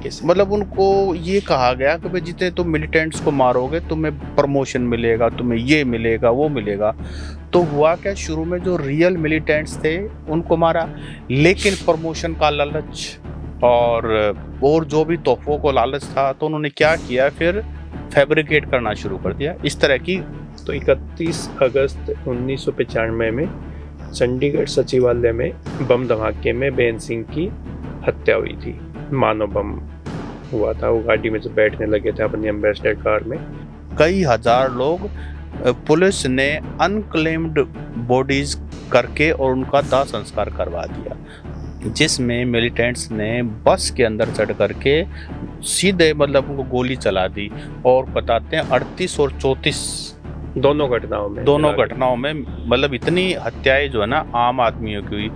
मतलब उनको ये कहा गया कि भाई जितने तुम मिलिटेंट्स को मारोगे तुम्हें प्रमोशन मिलेगा, तुम्हें ये मिलेगा, वो मिलेगा। तो हुआ क्या, शुरू में जो रियल मिलिटेंट्स थे उनको मारा, लेकिन प्रमोशन का लालच और जो भी तोहफों को लालच था तो उन्होंने क्या किया, फिर फैब्रिकेट करना शुरू कर दिया इस तरह की। तो 31 अगस्त 1995 में चंडीगढ़ सचिवालय में बम धमाके में बेन सिंह की हत्या हुई थी। मानव बम हुआ था, वो गाड़ी में जो बैठने लगे थे अपनी एम्बेसडर कार में। कई हजार लोग पुलिस ने अनक्लेम्ड बॉडीज करके और उनका दाह संस्कार करवा दिया, जिसमें मिलिटेंट्स ने बस के अंदर चढ़ करके सीधे मतलब उनको गोली चला दी। और बताते हैं 38 और 34 दोनों घटनाओं में मतलब इतनी हत्याएं जो है ना आम आदमियों की हुई।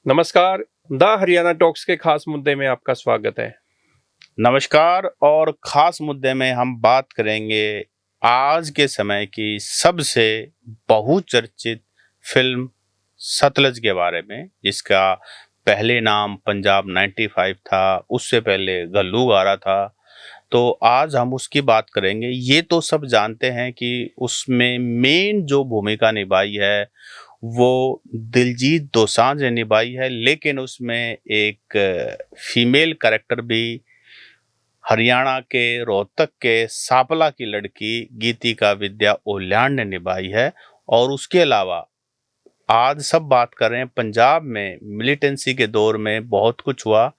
नमस्कार, द हरियाणा टॉक्स के खास मुद्दे में आपका स्वागत है। नमस्कार, और खास मुद्दे में हम बात करेंगे आज के समय की सबसे बहुचर्चित फिल्म सतलज के बारे में, जिसका पहले नाम पंजाब 95 था, उससे पहले घल्लूघारा था। तो आज हम उसकी बात करेंगे। ये तो सब जानते हैं कि उसमें मेन जो भूमिका निभाई है वो दिलजीत दोसांझ ने निभाई है, लेकिन उसमें एक फीमेल कैरेक्टर भी हरियाणा के रोहतक के सापला की लड़की गीतिका विद्या ओल्यान ने निभाई है। और उसके अलावा आज सब बात कर रहे हैं पंजाब में मिलिटेंसी के दौर में बहुत कुछ हुआ,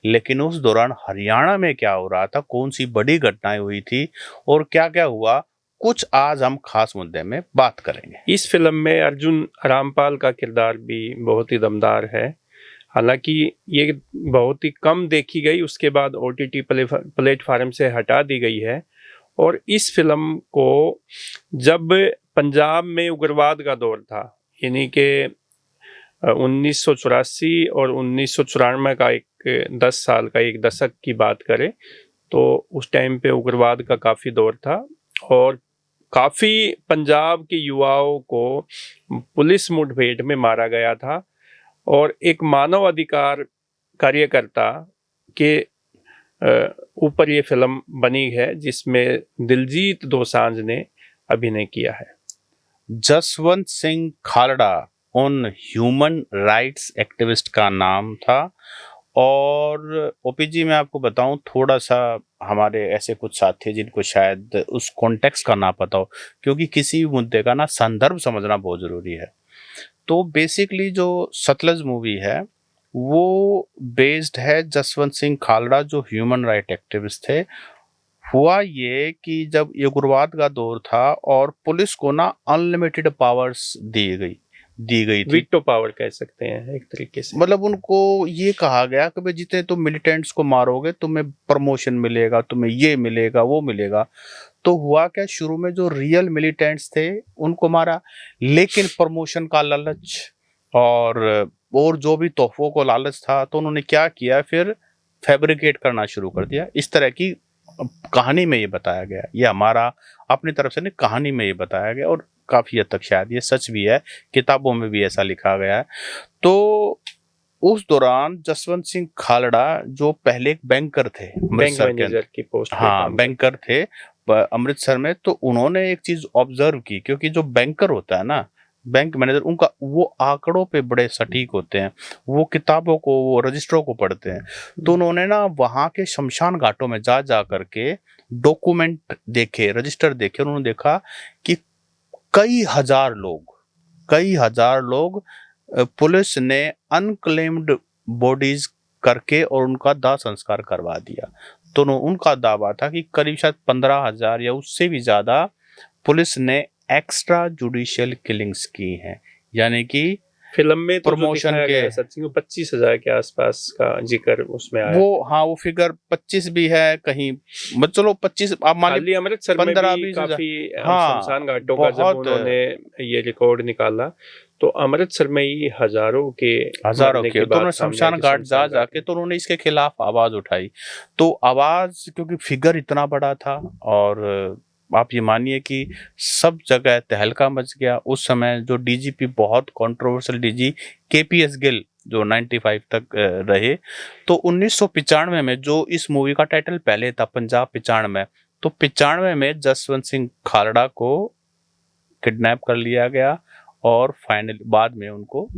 लेकिन उस दौरान हरियाणा में क्या हो रहा था, कौन सी बड़ी घटनाएं हुई थी और क्या क्या हुआ, कुछ आज हम खास मुद्दे में बात करेंगे। इस फिल्म में अर्जुन रामपाल का किरदार भी बहुत ही दमदार है। हालांकि ये बहुत ही कम देखी गई, उसके बाद OTT प्लेटफार्म से हटा दी गई है। और इस फिल्म को जब पंजाब में उग्रवाद का दौर था, यानी कि 1984 और 1994 का एक 10 साल का एक दशक की बात करें तो उस टाइम पे उग्रवाद का काफ़ी दौर था और काफ़ी पंजाब के युवाओं को पुलिस मुठभेड़ में मारा गया था। और एक मानव अधिकार कार्यकर्ता के ऊपर ये फिल्म बनी है, जिसमें दिलजीत दोसांझ ने अभिनय किया है। जसवंत सिंह खालड़ा उन ह्यूमन राइट्स एक्टिविस्ट का नाम था। और ओपीजी मैं आपको बताऊं, थोड़ा सा हमारे ऐसे कुछ साथी जिनको शायद उस कॉन्टेक्स्ट का ना पता हो, क्योंकि किसी भी मुद्दे का ना संदर्भ समझना बहुत जरूरी है। तो बेसिकली जो सतलज मूवी है वो बेस्ड है जसवंत सिंह खालड़ा, जो ह्यूमन राइट एक्टिविस्ट थे। हुआ ये कि जब ये उग्रवाद का दौर था और पुलिस को ना अनलिमिटेड पावर्स दी गई थी, वीटो पावर कह सकते हैं एक तरीके से। मतलब उनको ये कहा गया कि भाई जितने तुम मिलिटेंट्स को मारोगे तुम्हें प्रमोशन मिलेगा, तुम्हें ये मिलेगा, वो मिलेगा। तो हुआ क्या, शुरू में जो रियल मिलिटेंट्स थे उनको मारा, लेकिन प्रमोशन का लालच और जो भी तोहफों को लालच था तो उन्होंने क्या किया, फिर फैब्रिकेट करना शुरू कर दिया। इस तरह की कहानी में ये बताया गया, ये हमारा अपनी तरफ से नहीं, कहानी में ये बताया गया और काफी हद तक शायद ये सच भी है, किताबों में भी ऐसा लिखा गया है। तो उस दौरान जसवंत सिंह खालड़ा जो पहले एक बैंकर थे, बैंक मैनेजर की पोस्ट, हाँ बैंकर थे अमृतसर में, तो उन्होंने एक चीज ऑब्जर्व की, क्योंकि जो बैंकर होता है ना, बैंक मैनेजर, उनका वो आंकड़ों पे बड़े सटीक होते हैं, वो किताबों को, वो रजिस्टरों को पढ़ते हैं। तो उन्होंने ना वहां के शमशान घाटों में जा करके डॉक्यूमेंट देखे, रजिस्टर देखे, उन्होंने देखा कि कई हजार लोग पुलिस ने अनक्लेम्ड बॉडीज करके और उनका दाह संस्कार करवा दिया। तो उनका दावा था कि करीब शायद 15,000 या उससे भी ज्यादा पुलिस ने एक्स्ट्रा जुडिशियल किलिंग्स की हैं, यानी कि फिल्म में तो प्रमोशन के 25,000 के आसपास का जिक्र उसमें आया। वो फिगर 25 भी है कहीं, चलो 25 आप मान लीजिए, अमृतसर में भी काफी शमशान घाटों का जब उन्होंने ये रिकॉर्ड निकाला तो अमृतसर में ही हजारों के तो उन्होंने शमशान घाट जाके तो उन्होंने इसके खिलाफ आवाज उठाई। तो आवाज, क्योंकि फिगर इतना बड़ा था और आप ये मानिए कि सब जगह तहलका मच गया। उस समय जो डीजीपी बहुत कंट्रोवर्शियल डीजी केपीएस गिल जो 95 तक रहे, तो 1995 में जो इस मूवी का टाइटल पहले था पंजाब 95, तो 95 में जसवंत सिंह खालड़ा को किडनैप कर लिया गया और फाइनल बाद में उनको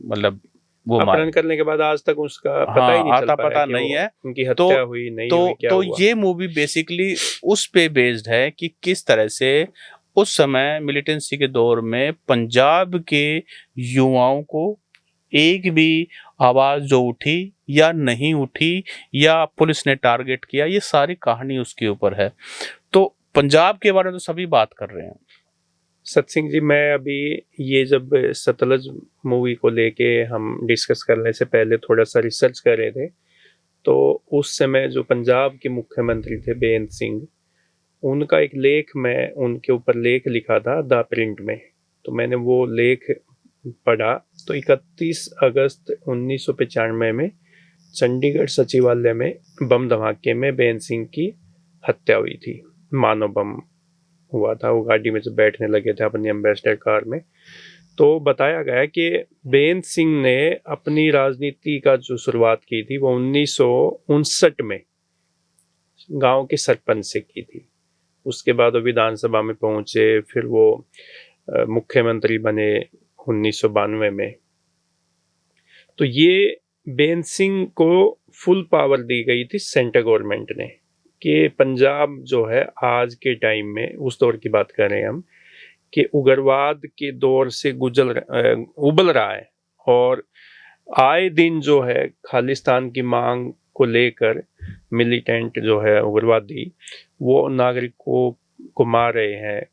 मतलब वो अपहरण करने के बाद आज तक उसका पता ही नहीं चल पाया पता कि नहीं है उनकी हत्या हुई नहीं हुई, क्या हुआ। ये मूवी बेसिकली उस पे बेस्ड है कि किस तरह से उस समय मिलिटेंसी के दौर में पंजाब के युवाओं को एक भी आवाज जो उठी या नहीं उठी या पुलिस ने टारगेट किया, ये सारी कहानी उसके ऊपर है। तो पंजाब के बारे में तो सभी बात कर रहे हैं। सत्सिंह जी, मैं अभी ये जब सतलज मूवी को लेके हम डिस्कस करने से पहले थोड़ा सा रिसर्च कर रहे थे, तो उस समय जो पंजाब के मुख्यमंत्री थे बेअंत सिंह, उनका एक लेख, मैं उनके ऊपर लेख लिखा था द प्रिंट में, तो मैंने वो लेख पढ़ा। तो 31 अगस्त 1995 में चंडीगढ़ सचिवालय में बम धमाके में बेअंत सिंह की हत्या हुई थी। मानव बम हुआ था, वो गाड़ी में जब बैठने लगे थे अपनी एम्बेसडर कार में। तो बताया गया कि बेअंत सिंह ने अपनी राजनीति का जो शुरुआत की थी वो 1959 में गांव के सरपंच से की थी। उसके बाद वो विधानसभा में पहुंचे, फिर वो मुख्यमंत्री बने 1992 में। तो ये बेअंत सिंह को फुल पावर दी गई थी सेंट्रल गवर्नमेंट ने कि पंजाब जो है आज के टाइम में, उस दौर की बात कर रहे हैं हम, कि उग्रवाद के दौर से उबल रहा है और आए दिन जो है खालिस्तान की मांग को लेकर मिलिटेंट जो है उग्रवादी वो नागरिकों को मार रहे हैं।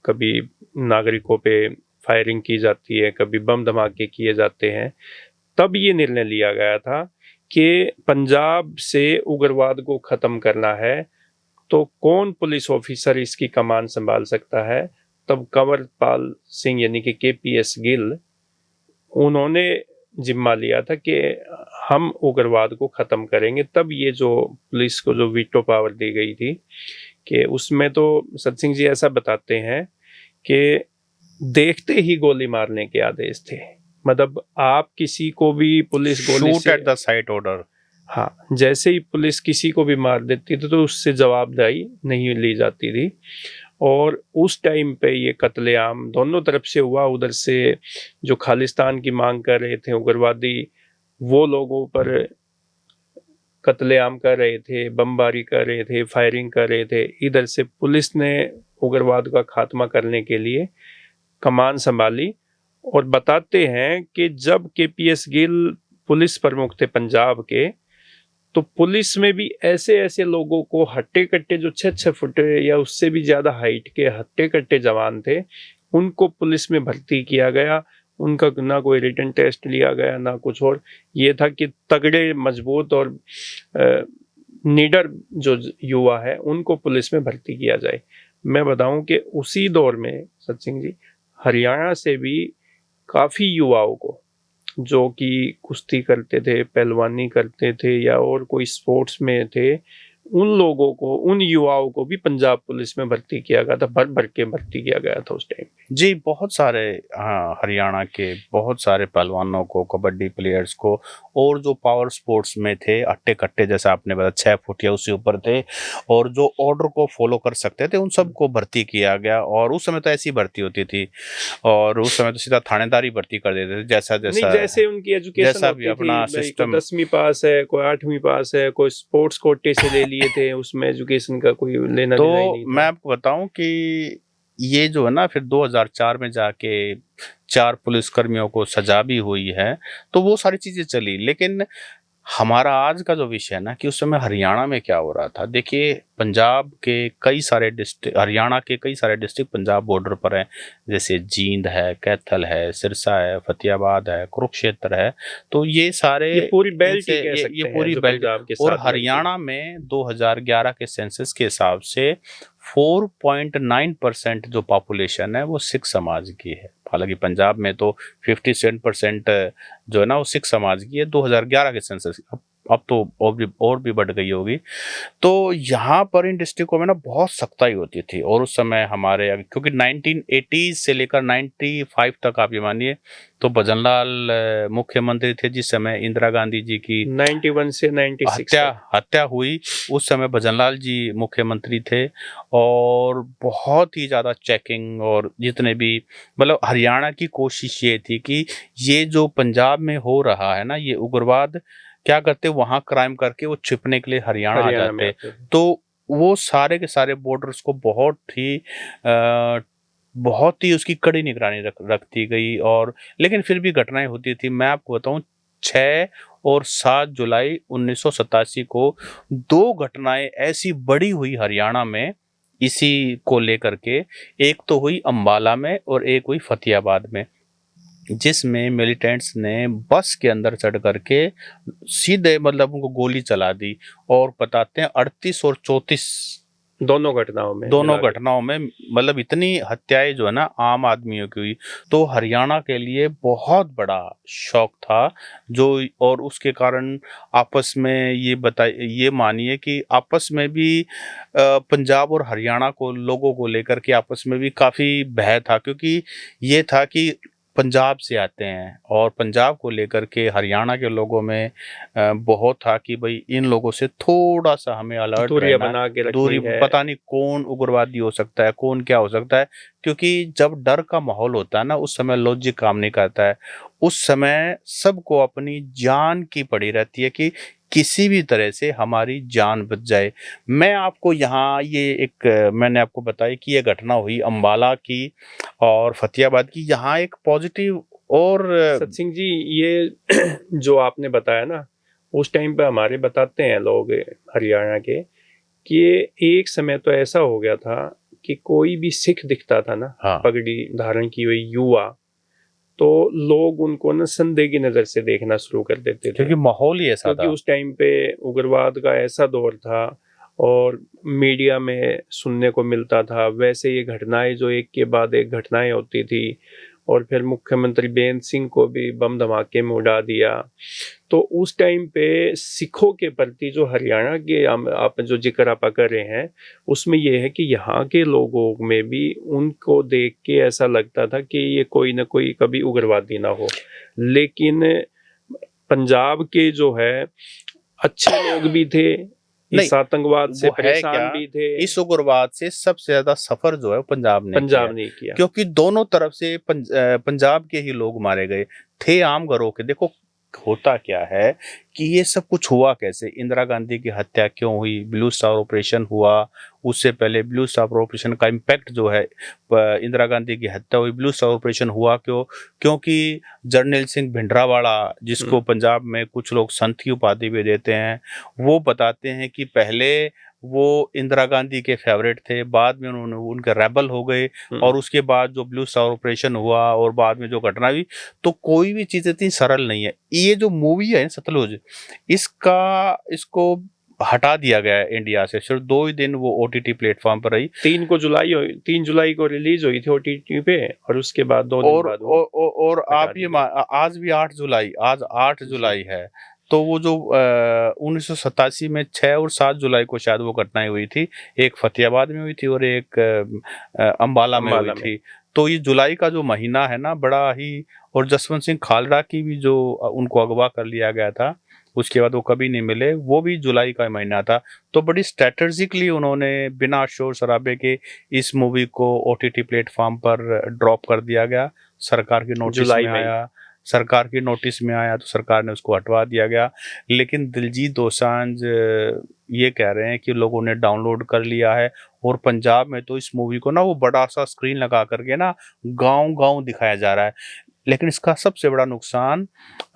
कभी नागरिकों पे फायरिंग की जाती है, कभी बम धमाके किए जाते हैं। तब ये निर्णय लिया गया था कि पंजाब से उग्रवाद को खत्म करना है, तो कौन पुलिस ऑफिसर इसकी कमान संभाल सकता है। तब कंवरपाल सिंह यानी कि केपीएस गिल, उन्होंने जिम्मा लिया था कि हम उग्रवाद को खत्म करेंगे। तब ये जो पुलिस को जो वीटो पावर दी गई थी, कि उसमें तो सत्सिंह जी ऐसा बताते हैं कि देखते ही गोली मारने के आदेश थे। मतलब आप किसी को भी पुलिस गोली shoot at the site order, हाँ, जैसे ही पुलिस किसी को भी मार देती थी तो उससे जवाबदेही नहीं ली जाती थी। और उस टाइम पे ये कत्लेआम दोनों तरफ से हुआ। उधर से जो खालिस्तान की मांग कर रहे थे उग्रवादी, वो लोगों पर कत्लेआम कर रहे थे, बमबारी कर रहे थे, फायरिंग कर रहे थे। इधर से पुलिस ने उग्रवाद का खात्मा करने के लिए कमान संभाली। और बताते हैं कि जब केपीएस गिल पुलिस प्रमुख थे पंजाब के, तो पुलिस में भी ऐसे ऐसे लोगों को, हट्टे कट्टे जो 6-6 फुट या उससे भी ज्यादा हाइट के हट्टे कट्टे जवान थे, उनको पुलिस में भर्ती किया गया। उनका ना कोई रिटन टेस्ट लिया गया ना कुछ और। ये था कि तगड़े, मजबूत और निडर जो युवा है उनको पुलिस में भर्ती किया जाए। मैं बताऊं कि उसी दौर में सत्सिंह जी, हरियाणा से भी काफी युवाओं को जो कि कुश्ती करते थे, पहलवानी करते थे या और कोई स्पोर्ट्स में थे, उन लोगों को, उन युवाओं को भी पंजाब पुलिस में भर्ती किया गया था। भर भर के भर्ती किया गया था उस टाइम। जी, बहुत सारे हरियाणा के बहुत सारे पहलवानों को, कबड्डी प्लेयर्स को, और जो पावर स्पोर्ट्स में थे, अट्टे कट्टे जैसा आपने बताया 6 फुट या उससे ऊपर थे, और जो ऑर्डर को फॉलो कर सकते थे, उन सबको भर्ती किया गया। और उस समय तो ऐसी भर्ती होती थी, और उस समय तो सीधा थानेदारी भर्ती कर देते थे। जैसे उनकी एजुकेशन जैसा भी अपना सिस्टम, 10वीं पास है, कोई 8वीं पास है, कोई स्पोर्ट्स कोटे से ले लिए थे, उसमें एजुकेशन का कोई लेना देना ही नहीं था। मैं आपको बताऊं कि ये जो है ना, फिर 2004 में जाके 4 पुलिसकर्मियों को सजा भी हुई है, तो वो सारी चीजें चली। लेकिन हमारा आज का जो विषय है ना, कि उस समय हरियाणा में क्या हो रहा था। देखिए, पंजाब के कई सारे डिस्ट्रिक्ट, हरियाणा के कई सारे डिस्ट्रिक्ट पंजाब बॉर्डर पर हैं, जैसे जींद है, कैथल है, सिरसा है, फतेहाबाद है, कुरुक्षेत्र है। तो ये सारे, ये पूरी बेल्ट ही कह सकते हैं, पूरी बेल्ट। और हरियाणा में 2011 के सेंसस के हिसाब से 4.9% जो पॉपुलेशन है वो सिख समाज की है। हालांकि पंजाब में तो 57% जो है ना वो सिख समाज की है 2011 के सेंसस। अब अब तो और भी बढ़ गई होगी। तो यहाँ पर इन डिस्ट्रिक्टों में ना बहुत सख्ताई होती थी, और उस समय हमारे क्योंकि 1980 से लेकर 95 तक आप ये मानिए, तो भजनलाल मुख्यमंत्री थे जिस समय इंदिरा गांधी जी की 91 से 96 तक। हत्या हुई। उस समय भजनलाल जी मुख्यमंत्री थे, और बहुत ही ज़्यादा चेकिंग, और जितने भी मतलब हरियाणा की कोशिश ये थी कि ये जो पंजाब में हो रहा है ना, ये उग्रवाद क्या करते, वहाँ क्राइम करके वो छिपने के लिए हरियाणा आ हरियाणा में जाते। आते थे। तो वो सारे के सारे बॉर्डर्स को बहुत ही उसकी कड़ी निगरानी रखती गई। और लेकिन फिर भी घटनाएं होती थी। मैं आपको बताऊं, 6 और 7 जुलाई 1987 को 2 घटनाएं ऐसी बड़ी हुई हरियाणा में इसी को लेकर के। एक तो हुई अंबाला में और एक हुई फतेहाबाद में, जिसमें मिलिटेंट्स ने बस के अंदर चढ़ करके सीधे मतलब उनको गोली चला दी। और बताते हैं 38 और 34 दोनों घटनाओं में दोनों मिला के। घटनाओं में मतलब इतनी हत्याएं जो है ना आम आदमियों की हुई। तो हरियाणा के लिए बहुत बड़ा शौक था जो, और उसके कारण आपस में ये मानिए कि आपस में भी पंजाब और हरियाणा को लोगों को लेकर के आपस में भी काफी भय था, क्योंकि ये था कि पंजाब से आते हैं, और पंजाब को लेकर के हरियाणा के लोगों में बहुत था कि भाई इन लोगों से थोड़ा सा हमें अलर्ट दूरियां रहना। बना के दूरी, रखनी है। पता नहीं कौन उग्रवादी हो सकता है, कौन क्या हो सकता है, क्योंकि जब डर का माहौल होता है ना, उस समय लॉजिक काम नहीं करता है। उस समय सबको अपनी जान की पड़ी रहती है कि किसी भी तरह से हमारी जान बच जाए। मैं आपको यहाँ ये एक मैंने आपको बताई कि ये घटना हुई अंबाला की और फतेहाबाद की। यहाँ एक पॉजिटिव और सत्सिंह जी, ये जो आपने बताया ना, उस टाइम पे हमारे बताते हैं लोग हरियाणा के कि एक समय तो ऐसा हो गया था कि कोई भी सिख दिखता था ना, हाँ, पगड़ी धारण की हुई युवा, तो लोग उनको ना संदेह की नजर से देखना शुरू कर देते थे, क्योंकि माहौल ही ऐसा क्योंकि था। उस टाइम पे उग्रवाद का ऐसा दौर था और मीडिया में सुनने को मिलता था वैसे ये घटनाएं जो एक के बाद एक घटनाएं होती थी। और फिर मुख्यमंत्री बेअंत सिंह को भी बम धमाके में उड़ा दिया। तो उस टाइम पे सिखों के प्रति जो हरियाणा के आप जो जिक्र आप कर रहे हैं, उसमें ये है कि यहाँ के लोगों में भी उनको देख के ऐसा लगता था कि ये कोई ना कोई कभी उग्रवादी ना हो। लेकिन पंजाब के जो है अच्छे लोग भी थे, इस आतंकवाद से वो है परेशान क्या, भी थे। इस उग्रवाद से सबसे ज्यादा सफर जो है वो पंजाब ने किया, क्योंकि दोनों तरफ से पंजाब के ही लोग मारे गए थे आम घरों के। देखो होता क्या है कि ये सब कुछ हुआ कैसे, इंदिरा गांधी की हत्या क्यों हुई, ब्लू स्टार ऑपरेशन हुआ, उससे पहले ब्लू स्टार ऑपरेशन का इम्पैक्ट जो है, इंदिरा गांधी की हत्या हुई, ब्लू स्टार ऑपरेशन हुआ क्यों, क्योंकि जर्नैल सिंह भिंडरावाला, जिसको पंजाब में कुछ लोग संत की उपाधि भी देते हैं, वो बताते हैं कि पहले वो इंदिरा गांधी के फेवरेट थे, बाद में उन्होंने उनके रेबल हो गए, और उसके बाद जो ब्लू स्टार ऑपरेशन हुआ और बाद में जो घटना हुई, तो कोई भी चीज इतनी सरल नहीं है। ये जो मूवी है सतलुज, इसको हटा दिया गया है इंडिया से, सिर्फ 2 ही दिन वो OTT प्लेटफॉर्म पर रही। 3 जुलाई को रिलीज हुई थी OTT पे, और उसके बाद 2 दिन बाद और आप ये आज भी 8 जुलाई है। तो वो जो 1987 में 6 और 7 जुलाई को शायद वो घटनाएं हुई थी, एक फतेहाबाद में हुई थी और एक अंबाला में हुई थी। तो ये जुलाई का जो महीना है ना, बड़ा ही, और जसवंत सिंह खालड़ा की भी जो उनको अगवा कर लिया गया था, उसके बाद वो कभी नहीं मिले, वो भी जुलाई का महीना था। तो बड़ी स्ट्रेटेजिकली उन्होंने बिना शोर शराबे के इस मूवी को OTT प्लेटफॉर्म पर ड्रॉप कर दिया गया। सरकार की नोटिस में आया तो सरकार ने उसको हटवा दिया गया। लेकिन दिलजीत दोसांझ ये कह रहे हैं कि लोगों ने डाउनलोड कर लिया है, और पंजाब में तो इस मूवी को ना वो बड़ा सा स्क्रीन लगा करके ना गांव-गांव दिखाया जा रहा है। लेकिन इसका सबसे बड़ा नुकसान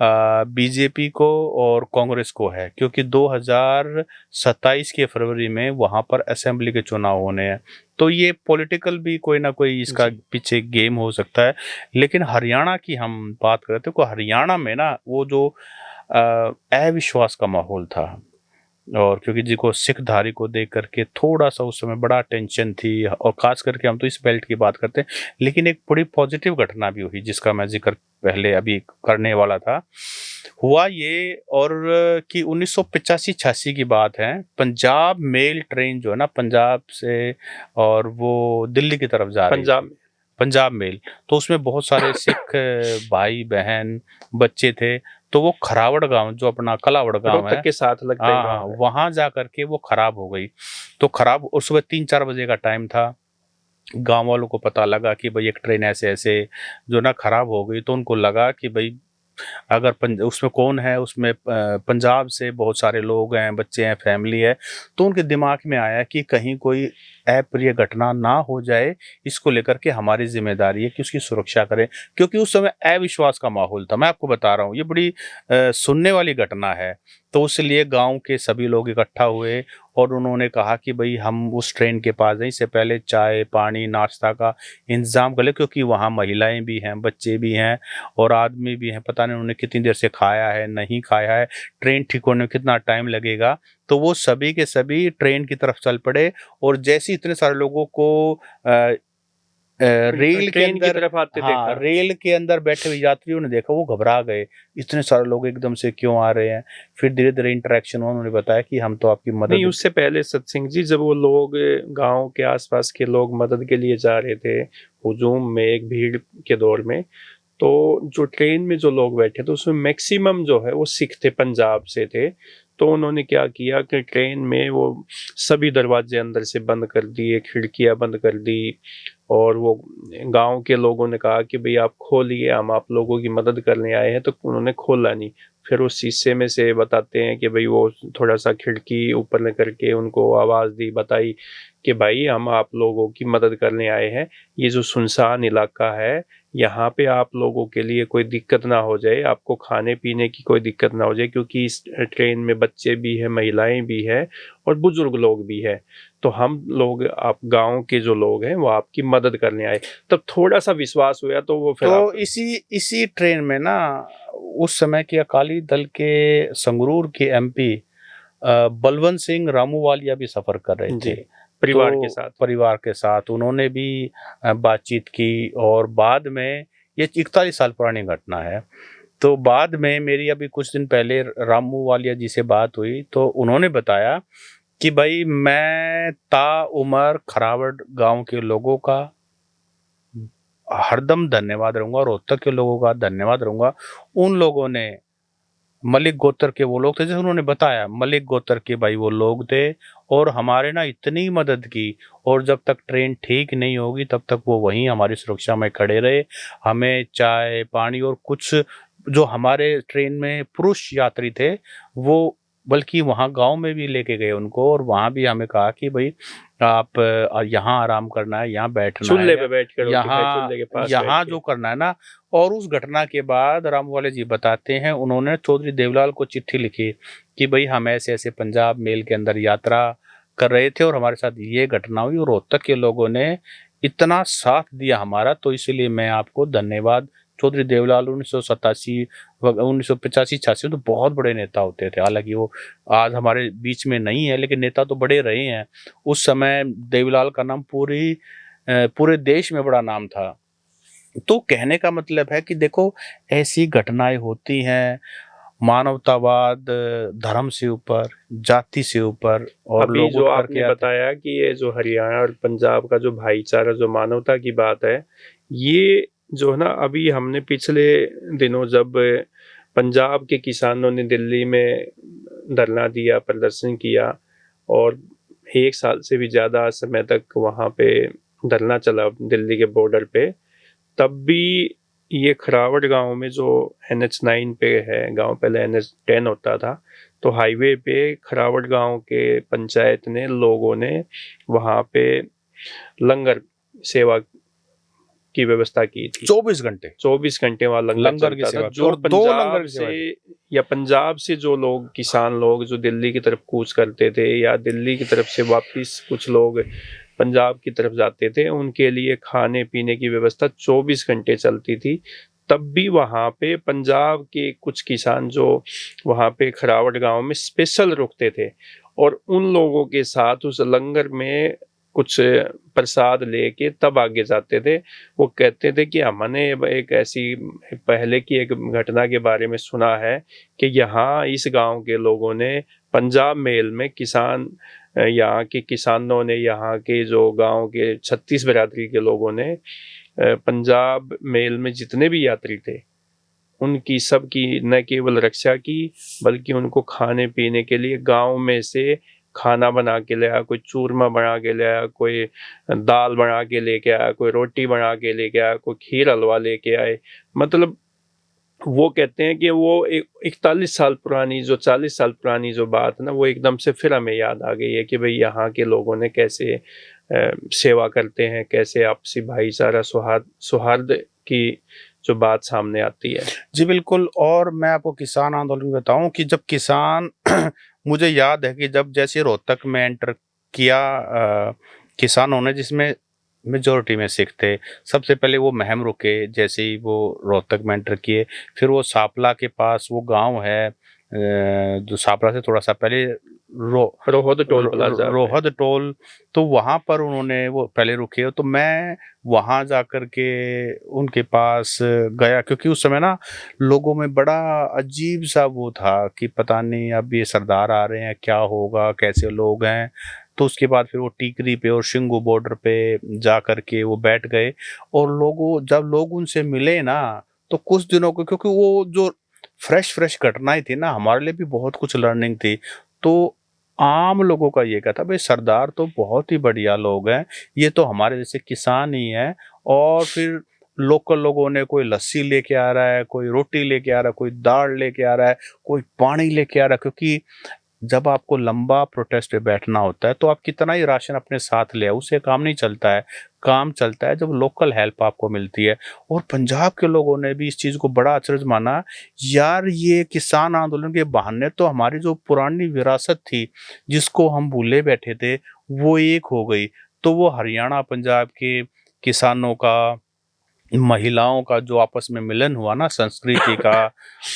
बीजेपी को और कांग्रेस को है, क्योंकि 2027 के फरवरी में वहां पर असेंबली के चुनाव होने हैं। तो ये पॉलिटिकल भी कोई ना कोई इसका पीछे गेम हो सकता है। लेकिन हरियाणा की हम बात करते हैं, हरियाणा में ना वो जो अविश्वास का माहौल था, और क्योंकि जिसको सिख धारी को देख करके थोड़ा सा उस समय बड़ा टेंशन थी, और खास करके हम तो इस बेल्ट की बात करते हैं। लेकिन एक बड़ी पॉजिटिव घटना भी हुई जिसका मैं जिक्र पहले अभी करने वाला था। हुआ ये और कि 1985-86 की बात है, पंजाब मेल ट्रेन जो है ना पंजाब से और वो दिल्ली की तरफ जा रही पंजाब थी, में। पंजाब मेल। तो उसमें बहुत सारे सिख भाई-बहन, बच्चे थे, तो वो खरावड़ गाँव जो अपना कलावड़ गाँव रोहतक है, के साथ लगता ही हाँ, हाँ, गाँव है। वहाँ जा कर के वो खराब हो गई। तो खराब और सुबह 3-4 बजे का टाइम था। गाँव वालों को पता लगा कि भई एक ट्रेन ऐसे-ऐसे जो ना खराब हो गई, तो उनको लगा कि भई अगर उसमें कौन है, उसमें पंजाब से बहुत सारे लोग हैं, बच्चे हैं, फैमिली है, तो उनके दिमाग में आया कि कहीं कोई अप्रिय घटना ना हो जाए, इसको लेकर के हमारी ज़िम्मेदारी है कि उसकी सुरक्षा करें। क्योंकि उस समय अविश्वास का माहौल था, मैं आपको बता रहा हूँ, ये बड़ी सुनने वाली घटना है। तो इसलिए गाँव के सभी लोग इकट्ठा हुए और उन्होंने कहा कि भई हम उस ट्रेन के पास जाएँ, इससे पहले चाय, पानी, नाश्ता का इंतज़ाम कर लें क्योंकि वहाँ महिलाएँ भी हैं, बच्चे भी हैं और आदमी भी हैं, पता नहीं उन्होंने कितनी देर से खाया है, नहीं खाया है, ट्रेन ठीक होने में कितना टाइम लगेगा। तो वो सभी के सभी ट्रेन की तरफ चल पड़े और जैसे ही इतने सारे लोगों को रेल के ट्रेन की अंदर तरफ आते हाँ, देखा। रेल के अंदर बैठे हुए यात्रियों ने देखा, वो घबरा गए, इतने सारे लोग एकदम से क्यों आ रहे हैं? फिर धीरे-धीरे इंटरैक्शन हुआ, उन्होंने बताया कि हम तो आपकी नहीं, मदद उससे पहले सत्सिंग जी, जब वो लोग गाँव के आस-पास के लोग मदद के लिए जा रहे थे, हुजूम में एक भीड़ के दौर में, तो जो ट्रेन में जो लोग बैठे थे उसमें मैक्सिमम जो है वो सिख थे, पंजाब से थे। तो उन्होंने क्या किया कि ट्रेन में वो सभी दरवाजे अंदर से बंद कर दिए, खिड़कियाँ बंद कर दी और वो गाँव के लोगों ने कहा कि भई आप खोलिए, हम आप लोगों की मदद करने आए हैं, तो उन्होंने खोला नहीं। फिर उस शीशे में से बताते हैं कि भई वो थोड़ा-सा खिड़की ऊपर ने करके उनको आवाज़ दी, बताई कि भाई हम आप लोगों की मदद करने आए हैं। ये जो सुनसान इलाका है, यहाँ पे आप लोगों के लिए कोई दिक्कत ना हो जाए, आपको खाने-पीने की कोई दिक्कत ना हो जाए क्योंकि इस ट्रेन में बच्चे भी हैं, महिलाएँ भी हैं और बुजुर्ग लोग भी हैं। तो हम लोग आप गाँव के जो लोग हैं वो आपकी मदद करने आए। तब थोड़ा-सा विश्वास हुआ तो वो फिर आप तो इसी इसी ट्रेन में ना उस समय के अकाली दल के संगरूर के एमपी बलवंत सिंह रामूवालिया भी सफ़र कर रहे जी, थे। परिवार के तो साथ। परिवार के साथ उन्होंने भी बातचीत की और बाद में ये 41 साल पुरानी घटना है। तो बाद में मेरी अभी कुछ दिन पहले रामूवालिया जी से बात हुई, तो उन्होंने बताया कि भई मैं ताउम्र खरावड़ गाँव के लोगों का हरदम धन्यवाद रहूँगा, रोहतक के लोगों का धन्यवाद रहूँगा। उन लोगों ने मलिक गोत्र के वो लोग थे जैसे उन्होंने बताया, मलिक गोत्र के भाई वो लोग थे और हमारे ना इतनी मदद की और जब तक ट्रेन ठीक नहीं होगी तब तक वो वहीं हमारी सुरक्षा में खड़े रहे। हमें चाय, पानी और कुछ जो हमारे ट्रेन में पुरुष यात्री थे, वो बल्कि वहाँ गाँव में भी लेके गए उनको और वहाँ भी हमें कहा कि भई आप यहाँ आराम करना है, यहाँ बैठना चूल्हे है, पे बैठ के रोटी खाई, यहाँ चूल्हे के पास बैठ यहाँ के। जो करना है ना। और उस घटना के बाद रामवाले जी बताते हैं उन्होंने चौधरी देवलाल को चिट्ठी लिखी कि भई हम ऐसे-ऐसे पंजाब मेल के अंदर यात्रा कर रहे थे और हमारे साथ ये घटना हुई और रोहतक के लोगों ने इतना साथ दिया हमारा, तो इसलिए मैं आपको धन्यवाद। चौधरी देवलाल 1987 व 1985-86 तो बहुत बड़े नेता होते थे। हालाँकि वो आज हमारे बीच में नहीं है लेकिन नेता तो बड़े रहे हैं। उस समय देवलाल का नाम पूरे देश में बड़ा नाम था। तो कहने का मतलब है कि देखो ऐसी घटनाएँ होती हैं, मानवतावाद धर्म से ऊपर, जाति से ऊपर और अभी लोग जो उठ कर आपने के आते हैं। बताया कि ये जो हरियाणा और पंजाब का जो भाईचारा, जो मानवता की बात है, ये जो है ना, अभी हमने पिछले दिनों जब पंजाब के किसानों ने दिल्ली में धरना दिया, प्रदर्शन किया और 1 साल से भी ज़्यादा समय तक वहाँ पे धरना चला दिल्ली के बॉर्डर पे, तब भी ये खरावड़ गाँव में जो NH9 पे है गाँव, पहले NH10 होता था, तो हाईवे पे खरावड़ गाँव के पंचायत ने, लोगों ने वहाँ पे लंगर सेवा की व्यवस्था की थी। 24 घंटे 24 घंटे वहाँ लंगर लंगर की चलता था। सेवा की जो और 2 लंगर पंजाब की से सेवा की। या पंजाब से जो लोग, किसान लोग जो दिल्ली की तरफ कूच करते थे या दिल्ली की तरफ से वापस कुछ लोग पंजाब की तरफ जाते थे, उनके लिए खाने-पीने की व्यवस्था 24 घंटे चलती थी। तब भी वहाँ पे पंजाब के कुछ किसान जो वहाँ पे खरावड़ गाँव में स्पेशल रुकते थे और उन लोगों के साथ उस लंगर में कुछ प्रसाद लेके तब आगे जाते थे। वो कहते थे कि हमने एक ऐसी पहले की एक घटना के बारे में सुना है कि यहाँ इस गांव के लोगों ने पंजाब मेल में यहाँ के किसानों ने, यहाँ के जो गांव के 36 बिरादरी के लोगों ने पंजाब मेल में जितने भी यात्री थे उनकी सबकी न केवल रक्षा की बल्कि उनको खाने पीने के लिए गांव में से खाना बना के ले आया, कोई चूरमा बना के ले आया, कोई दाल बना के लेके आया, कोई रोटी बना के लेके आया, कोई खीर हलवा लेके आए। मतलब वो कहते हैं कि वो 41 साल पुरानी, जो 40 साल पुरानी जो बात ना, वो एकदम से फिर हमें याद आ गई है कि भाई यहाँ के लोगों ने कैसे सेवा करते हैं, कैसे आपसी भाईचारा सौहार्द की जो बात सामने आती है। जी बिल्कुल। और मैं आपको किसान आंदोलन बताऊं कि जब किसान मुझे याद है कि जब जैसे रोहतक में एंटर किया किसानों ने, जिसमें मेजोरिटी में सिख थे, सबसे पहले वो महम रुके जैसे ही वो रोहतक में एंटर किए। फिर वो सापला के पास वो गांव है जो सापला से थोड़ा सा पहले Rohad toll plaza, Rohad toll, तो वहाँ पर उन्होंने वो पहले रुके। तो मैं वहाँ जाकर के उनके पास गया, क्योंकि उस समय ना लोगों में बड़ा अजीब सा वो था कि पता नहीं अब ये सरदार आ रहे हैं, क्या होगा, कैसे लोग हैं। तो उसके बाद फिर वो टीकरी पे और शिंगू बॉर्डर पे जा कर के वो बैठ गए। और जब लोग उनसे मिले ना, तो कुछ दिनों को, क्योंकि वो जो फ्रेश घटनाएं थी ना, हमारे लिए भी बहुत कुछ लर्निंग थी। तो आम लोगों का ये कहता, भाई सरदार तो बहुत ही बढ़िया लोग हैं, ये तो हमारे जैसे किसान ही हैं। और फिर लोकल लोगों ने, कोई लस्सी लेके आ रहा है, कोई रोटी लेके आ रहा है, कोई दाल लेके आ रहा है, कोई पानी लेके आ रहा है। क्योंकि जब आपको लंबा प्रोटेस्ट पे बैठना होता है तो आप कितना ही राशन अपने साथ ले आओ, उससे काम नहीं चलता है। काम चलता है जब लोकल हेल्प आपको मिलती है। और पंजाब के लोगों ने भी इस चीज़ को बड़ा अचरज माना, यार ये किसान आंदोलन के बहाने तो हमारी जो पुरानी विरासत थी जिसको हम भूले बैठे थे वो एक हो गई। तो वो हरियाणा पंजाब के किसानों का, महिलाओं का जो आपस में मिलन हुआ ना, संस्कृति का,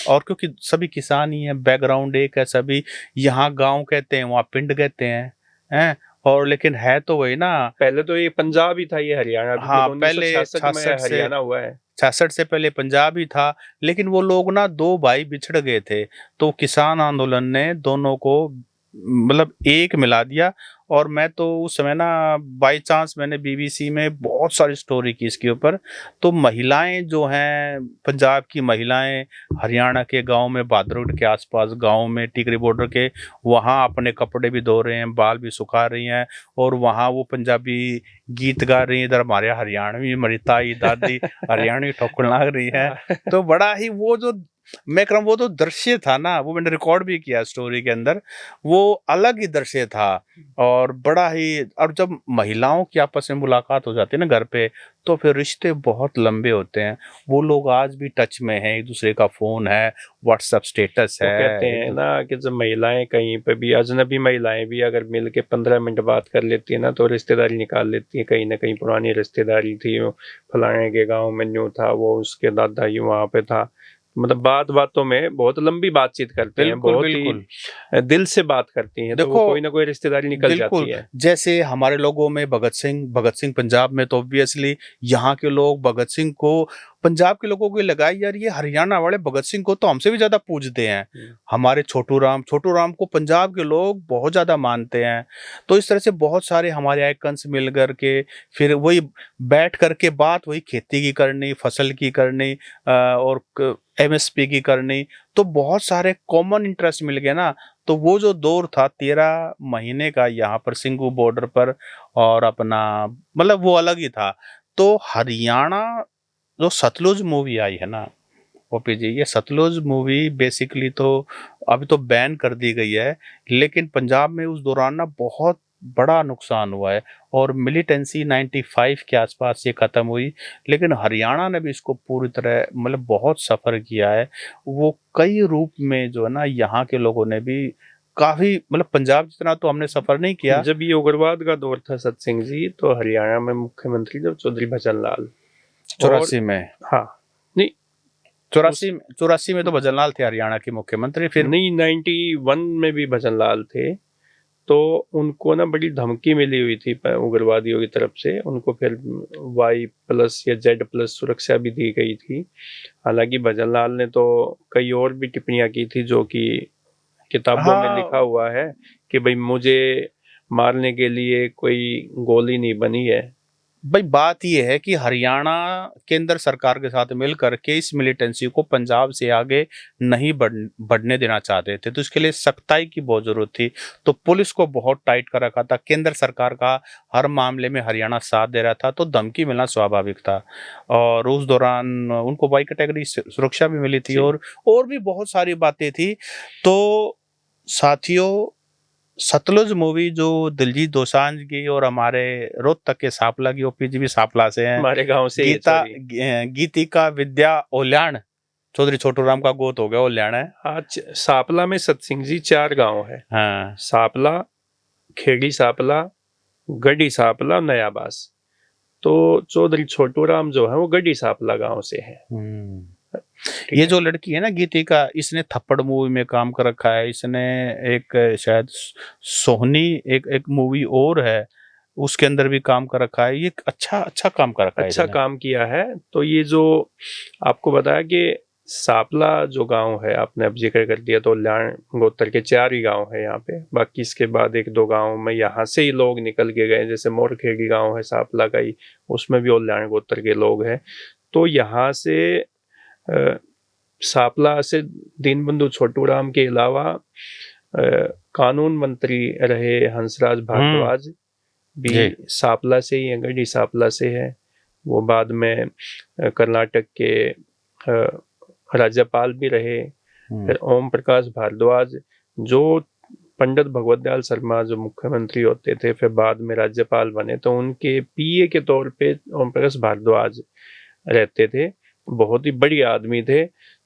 और क्योंकि सभी किसान ही हैं, बैकग्राउंड एक है सभी, यहाँ गांव कहते हैं वहाँ पिंड कहते हैं और लेकिन है तो वही ना। पहले तो ये पंजाब ही था, ये हरियाणा भी हाँ, तो पहले 1966 में हरियाणा हुआ है। 66 से पहले पंजाब ही था। लेकिन वो लोग ना दो भाई बिछड़ गए थे, तो किसान आंदोलन ने दोनों को मतलब एक मिला दिया। और मैं तो उस समय ना बाय चांस मैंने बीबीसी में बहुत सारी स्टोरी की इसके ऊपर। तो महिलाएं जो हैं, पंजाब की महिलाएं हरियाणा के गांव में, भादरगढ़ के आसपास गांव में, टिकरी बॉर्डर के, वहाँ अपने कपड़े भी धो रहे हैं, बाल भी सुखा रही हैं, और वहाँ वो पंजाबी गीत गा रही हैं। इधर हमारे हरियाणवी मेरी ताई दादी हरियाणवी ठोकन लग रही है। तो बड़ा ही वो जो मैं कह रहा हूँ वो तो दृश्य था ना, वो मैंने रिकॉर्ड भी किया स्टोरी के अंदर, वो अलग ही दृश्य था। और बड़ा ही, और जब महिलाओं की आपस में मुलाकात हो जाती है ना घर पे, तो फिर रिश्ते बहुत लंबे होते हैं। वो लोग आज भी टच में हैं, एक दूसरे का फोन है, व्हाट्सएप स्टेटस है। तो कहते हैं ना कि जब महिलाएं कहीं पे भी, अजनबी महिलाएं भी अगर मिल के 15 मिनट बात कर लेती है ना, तो रिश्तेदारी निकाल लेती है। कहीं ना कहीं पुरानी रिश्तेदारी थी, वो फलाने के गाँव में न्यू था, वो उसके दादा ही वहाँ पे था। मतलब बातों में बहुत लंबी बातचीत करते हैं, बहुत ही दिल से बात करती हैं। तो वो कोई ना कोई रिश्तेदारी निकल जाती है। जैसे हमारे लोगों में भगत सिंह पंजाब में, तो ऑब्वियसली यहाँ के लोग भगत सिंह को, पंजाब के लोगों को लगा यार ये हरियाणा वाले भगत सिंह को तो हमसे भी ज्यादा पूजते हैं। हमारे छोटू राम को पंजाब के लोग बहुत ज्यादा मानते हैं। तो इस तरह से बहुत सारे हमारे आइकन्स मिल करके फिर वही बैठ करके बात वही खेती की करनी, फसल की करनी, और एमएसपी की करनी। तो बहुत सारे कॉमन इंटरेस्ट मिल गए ना। तो वो जो दौर था 13 महीने का यहाँ पर सिंगू बॉर्डर पर, और अपना मतलब वो अलग ही था। तो हरियाणा जो सतलुज मूवी आई है ना ओपी जी, ये सतलुज मूवी बेसिकली तो अभी तो बैन कर दी गई है, लेकिन पंजाब में उस दौरान ना बहुत बड़ा नुकसान हुआ है। और मिलिटेंसी 95 के आसपास ये खत्म हुई। लेकिन हरियाणा ने भी इसको पूरी तरह मतलब बहुत सफर किया है। वो कई रूप में जो है ना, यहाँ के लोगों ने भी काफी, मतलब पंजाब जितना तो हमने सफर नहीं किया। जब ये उग्रवाद का दौर था सतसिंह जी, तो हरियाणा में मुख्यमंत्री जब चौधरी भजनलाल 84 में, हाँ नहीं 84 में तो भजनलाल थे हरियाणा के मुख्यमंत्री। फिर नहीं 91 में भी भजनलाल थे। तो उनको ना बड़ी धमकी मिली हुई थी उग्रवादियों की तरफ से, उनको फिर Y+ या Z+ सुरक्षा भी दी गई थी। हालांकि भजनलाल ने तो कई और भी टिप्पणियां की थी जो कि किताबों में लिखा हाँ हुआ है कि भाई मुझे मारने के लिए कोई गोली नहीं बनी है। भाई, बात यह है कि हरियाणा केंद्र सरकार के साथ मिलकर के इस मिलिटेंसी को पंजाब से आगे नहीं बढ़ने देना चाहते थे, तो इसके लिए सख्ताई की बहुत जरूरत थी। तो पुलिस को बहुत टाइट कर रखा था, केंद्र सरकार का हर मामले में हरियाणा साथ दे रहा था, तो धमकी मिलना स्वाभाविक था। और उस दौरान उनको वाई कैटेगरी सुरक्षा भी मिली थी, और भी बहुत सारी बातें थी। तो साथियों, सतलुज मूवी जो दिलजीत दोसांझ की और हमारे रोहतक के सांपला की, ओपीजी भी सांपला से हैं, हमारे गांव से गीतिका विद्या ओल्याण, चौधरी छोटू राम का गोत हो गया, ओल्याण है। आज सांपला में सतसिंह जी 4 गांव है। हाँ, सांपला, खेड़ी सांपला, गढ़ी सांपला, नयाबास। तो चौधरी छोटू राम जो है वो गढ़ी सांपला गांव से है। ये जो लड़की है ना गीतिका, इसने थप्पड़ मूवी में काम कर रखा है, इसने एक शायद सोहनी एक मूवी और है उसके अंदर भी काम कर रखा है। ये अच्छा काम कर रखा है, अच्छा काम किया है। तो ये जो आपको बताया कि सांपला जो गांव है, आपने अब जिक्र कर दिया, तो ल्याण गोत्र के 4 ही गांव है यहाँ पे। बाकी इसके बाद 1-2 गांव में यहाँ से ही लोग निकल के गए, जैसे मोरखेड़ी गांव है सांपला का ही, उसमें भी ओल्याण गोत्र के लोग हैं। तो यहाँ से सांपला से दीनबंधु छोटू राम के अलावा कानून मंत्री रहे हंसराज भारद्वाज भी सांपला से ही है, गढ़ी सांपला से है। वो बाद में कर्नाटक के राज्यपाल भी रहे। फिर ओम प्रकाश भारद्वाज जो पंडित भगवत दयाल शर्मा जो मुख्यमंत्री होते थे, फिर बाद में राज्यपाल बने, तो उनके पीए के तौर पे ओम प्रकाश भारद्वाज रहते थे। बहुत ही बड़ी आदमी थे।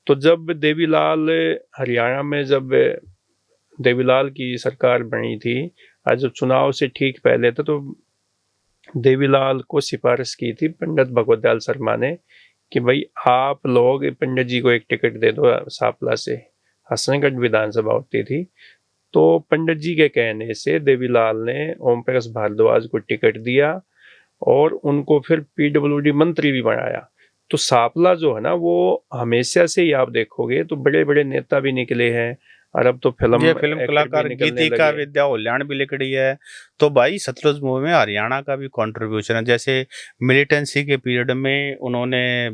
तो जब देवीलाल हरियाणा में, जब देवीलाल की सरकार बनी थी, आज जब चुनाव से ठीक पहले था, तो देवीलाल को सिफारिश की थी पंडित भगवत दयाल शर्मा ने कि भाई आप लोग पंडित जी को एक टिकट दे दो सांपला से। हसनगढ़ विधानसभा होती थी। तो पंडित जी के कहने से देवीलाल ने ओम प्रकाश भारद्वाज को टिकट दिया और उनको फिर पीडब्ल्यूडी मंत्री भी बनाया। तो सांपला जो है ना, वो हमेशा से ही आप देखोगे तो बड़े बड़े नेता भी निकले हैं, और अब तो फिल्म कलाकार गीतिका विद्या ओल्याण भी लिखड़ी है। तो भाई सतलुज मूवी में हरियाणा का भी कंट्रीब्यूशन है। जैसे मिलिटेंसी के पीरियड में उन्होंने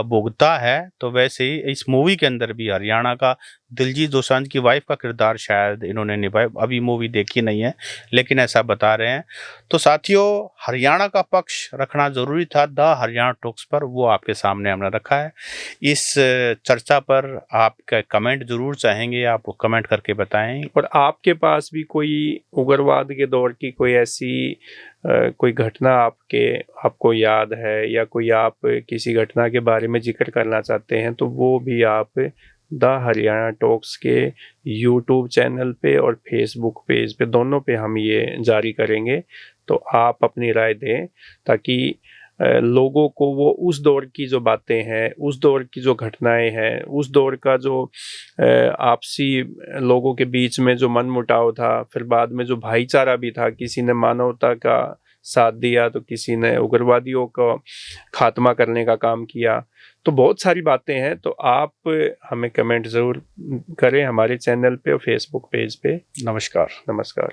भुगता है, तो वैसे ही इस मूवी के अंदर भी हरियाणा का दिलजीत दोसांझ की वाइफ का किरदार शायद इन्होंने निभाया। अभी मूवी देखी नहीं है, लेकिन ऐसा बता रहे हैं। तो साथियों, हरियाणा का पक्ष रखना जरूरी था द हरियाणा टॉक्स पर, वो आपके सामने हमने रखा है। इस चर्चा पर आपका कमेंट जरूर चाहेंगे, आप कमेंट करके बताएं। और आपके पास भी कोई उग्रवाद के दौर की कोई ऐसी कोई घटना आपको याद है, या कोई आप किसी घटना के बारे में जिक्र करना चाहते हैं, तो वो भी आप द हरियाणा टॉक्स के यूट्यूब चैनल पे और फेसबुक पेज पे, दोनों पे हम ये जारी करेंगे। तो आप अपनी राय दें ताकि लोगों को वो उस दौर की जो बातें हैं, उस दौर की जो घटनाएं हैं, उस दौर का जो आपसी लोगों के बीच में जो मनमुटाव था, फिर बाद में जो भाईचारा भी था, किसी ने मानवता का साथ दिया तो किसी ने उग्रवादियों का खात्मा करने का काम किया। तो बहुत सारी बातें हैं। तो आप हमें कमेंट ज़रूर करें हमारे चैनल पे और फेसबुक पेज पे। नमस्कार।